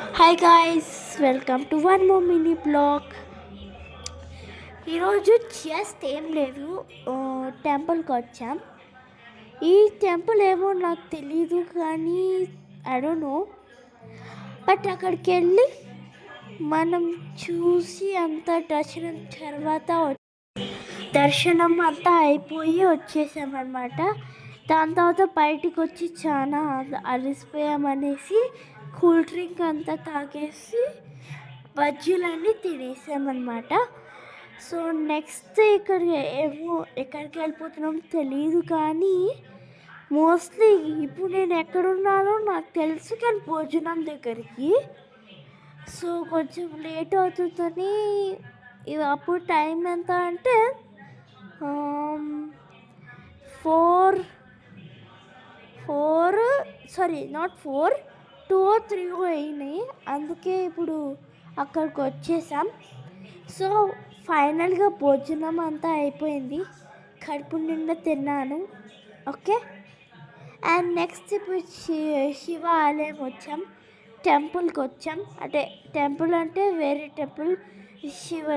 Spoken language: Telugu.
Hi guys, welcome to one more mini blog. ఈరోజు జస్ట్ ఏం లేదు, టెంపుల్కి వచ్చాం. ఈ టెంపుల్ ఏమో నాకు తెలీదు, కానీ ఐ డోంట్ నో. బట్ అక్కడికి వెళ్ళి మనం చూసి అంతా దర్శనం అంతా అయిపోయి వచ్చేసామన్నమాట. దాని తర్వాత బయటికి వచ్చి చాలా అలసిపోయామనేసి కూల్ డ్రింక్ అంతా తాగేసి బజ్జీలన్నీ తినేసామన్నమాట. సో నెక్స్ట్ ఎక్కడికి వెళ్ళిపోతున్నాం తెలియదు, కానీ మోస్ట్లీ ఇప్పుడు నేను ఎక్కడున్నానో నాకు తెలుసు, కానీ భోజనం దగ్గరికి. సో కొంచెం లేట్ అవుతుందని అప్పుడు టైం ఎంత అంటే 2 or 3 అయినాయి. అందుకే ఇప్పుడు అక్కడికి వచ్చేసాం. సో ఫైనల్గా భోజనం అంతా అయిపోయింది, కడుపు నిండా తిన్నాను. ఓకే, అండ్ నెక్స్ట్ ఇప్పుడు శివ ఆలయం వచ్చాం, టెంపుల్కి వచ్చాం. అంటే టెంపుల్ అంటే వేరే టెంపుల్, శివ